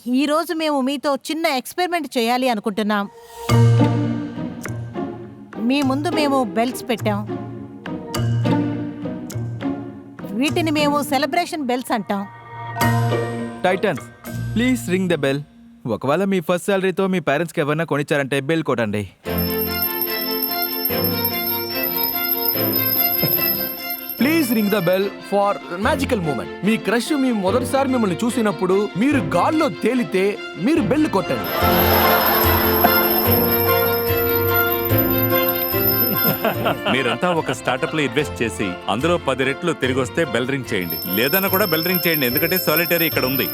ఈరోజు మేము మీతో చిన్న ఎక్స్పెరిమెంట్ చేయాలి అనుకుంటున్నాం. మీ ముందు మేము బెల్ట్స్ పెట్టాం. వీటిని మేము సెలబ్రేషన్ బెల్స్ అంటాం. Titans, please ring the bell. ఒకవేళ మీ ఫస్ట్ సాలరీతో మీ పేరెంట్స్కి ఎవరైనా కొనిచ్చారంటే బెల్ కొట్టండి. Please ring the bell for magical moment. మీ క్రష్ మీ మొదటిసారి మిమ్మల్ని చూసినప్పుడు మీరు గాల్లో తేలితే మీరు బెల్ కొట్టండి. మీరంతా ఒక స్టార్టప్ లో ఇన్వెస్ట్ చేసి అందులో 10 రెట్లు తిరిగి వస్తే బెల్ రింగ్ చేయండి. లేదన్నా కూడా బెల్ రింగ్ చేయండి, ఎందుకంటే సాలిటరీ ఇక్కడ ఉంది.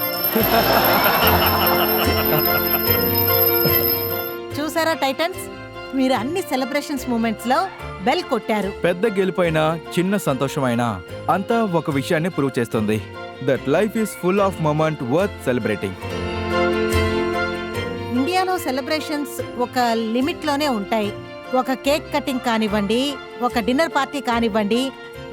చూసారా టైటన్స్, మీరు అన్ని సెలబ్రేషన్స్ మూమెంట్స్ లో బెల్ కొట్టారు. పెద్ద గెలుపైనా చిన్న సంతోషమైనా అంతా ఒక విషయాన్ని ప్రూవ్ చేస్తుంది. That life is full of moment worth celebrating. ఇండియాలో సెలబ్రేషన్స్ ఒక లిమిట్ లోనే ఉంటాయి. ఒక కేక్ కటింగ్ కానివ్వండి, ఒక డిన్నర్ పార్టీ కానివ్వండి,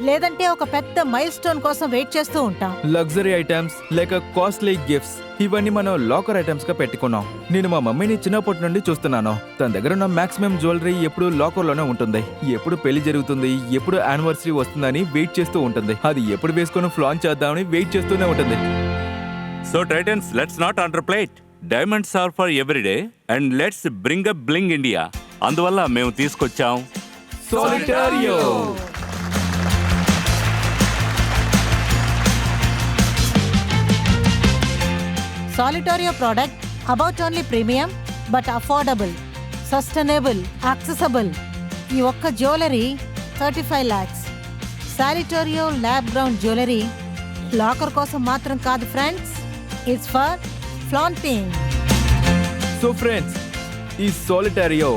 లేదంటే ఒక పెద్ద మైల్ స్టోన్ కోసం వెయిట్ చేస్తూ ఉంటాం. లగ్జరీ ఐటమ్స్ లేక కాస్ట్లీ గిఫ్ట్స్ ఇవన్నీ మనం లాకర్ ఐటమ్స్ గా పెట్టుకున్నాం. నేను మా మమ్మీని చిన్నప్పటి నుండి చూస్తున్నాను. తన దగ్గర ఉన్న మాక్సిమం జ్యువెలరీ ఎప్పుడు లాకర్ లోనే ఉంటుంది. ఎప్పుడు పెళ్లి జరుగుతుంది, ఎప్పుడు యానివర్సరీ వస్తుందని వెయిట్ చేస్తూ ఉంటుంది. అది ఎప్పుడు వేసుకొని ఫ్లాన్ చేద్దామని వెయిట్ చేస్తూనే ఉంటుంది. So titans, let's not under plate. Diamonds are for every day and let's bring up bling India. అందువల్ల మేము తీసుకొచ్చాం Solitario. Solitario product about only premium but affordable, sustainable, accessible. ఈ ఒక్క jewellery 35 lakhs. Solitario lab ground jewellery locker కోసం మాత్రం కాదు friends, it's for flaunting. So friends, ఈ Solitario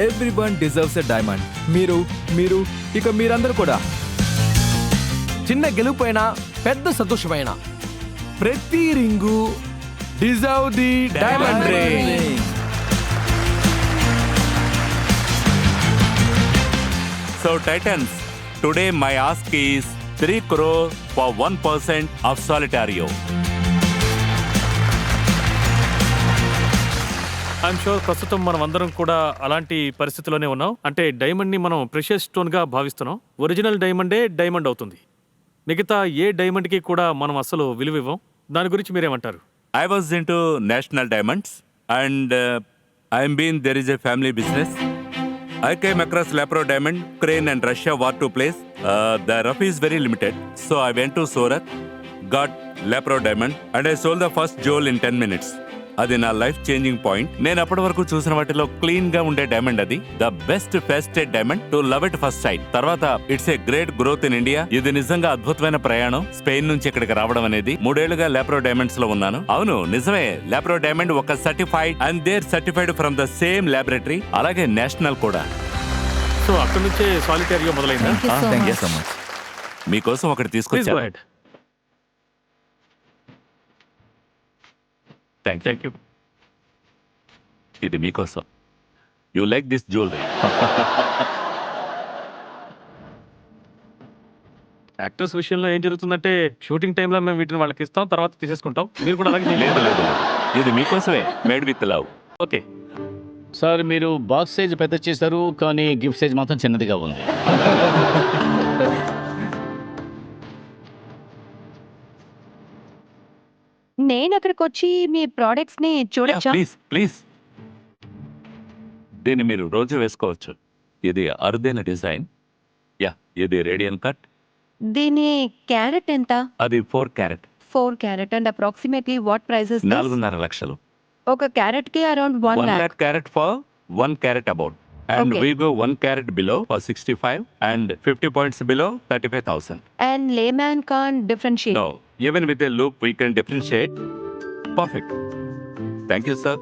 everyone deserves a diamond. మీరు ఇక మీరందరూ కూడా. చిన్న గెలుపైనా పెద్ద సంతోషమైనా ప్రతి ring deserve the diamond ring. So Titans, today my ask is 3 crore for 1% of Solitario. I'm sure ప్రస్తుతం మనం అందరం కూడా అలాంటి పరిస్థితిలోనే ఉన్నాం. అంటే డైమండ్ ని మనం ప్రెషియస్ స్టోన్ గా భావిస్తున్నాం. ఒరిజినల్ డైమండే డైమండ్ అవుతుంది. మిగతా ఏ డైమండ్ కి కూడా మనం అసలు విలువ ఇవ్వం. దాని గురించి మీరేమంటారు? I was into national diamonds and I'm been there is a family business. I came across Lapro diamond, Ukraine and Russia war to place. The rough is very limited. So I went to Surat, got Lapro diamond and I sold the first jewel in 10 minutes. అది నా life changing point. నేను అప్పటి వరకు చూసిన వాటిలో clean గా ఉండే diamond అది the best faceted diamond to love it first sight. తర్వాత it's a great growth in India. ఇది నిజంగా అద్భుతమైన ప్రయాణం. స్పెయిన్ నుంచి ఇక్కడికి రావడం అనేది. 3 ఏళ్లుగా లాప్రో డైమండ్స్ లో ఉన్నాను. అవును నిజమే, లాప్రో డైమండ్ ఒక certified and there certified from the same laboratory, అలాగే నేషనల్ కూడా. సో అక్కడ నుంచే సాలిటారియో మొదలైందా? Thank you so much. మీకోసం ఒకటి ప్లీజ్ గో తీసుకొచ్చాను. హెడ్. Thank you. ఇది మీకోసం. You like this jewellery. Actors విషయంలో ఏం జరుగుతుందంటే షూటింగ్ టైంలో మేము వీటిని వాళ్ళకి ఇస్తాం, తర్వాత తీసేసుకుంటాం. మీరు కూడా అలాగే లేదు లేదు, ఇది మీకోసమే, made with love. Okay sir, మీరు బాక్స్ సైజ్ పెద్ద చేశారు కానీ గిఫ్ట్ సైజ్ మాత్రం చిన్నదిగా ఉంది. నేను అక్కడికి వచ్చి మీ ప్రోడక్ట్స్ ని చూడొచ్చా? Please please. దీన్ని మీరు రోజు వేసుకోవచ్చు. ఇది అరుదైన డిజైన్. యా, ఇది రేడియన్ కట్. దీని క్యారెట్ ఎంత? అది 4 carrot. 4 carrot and approximately what price is this? 4.5 లక్షలు. ఒక క్యారెట్ కి around 1 1 lakh. lakh carat for 1 carat about. And Okay. we go 1 carat below for 65 and 50 points below 35,000. And layman can't differentiate. No, even with a loop we can differentiate. Perfect. Thank you, sir.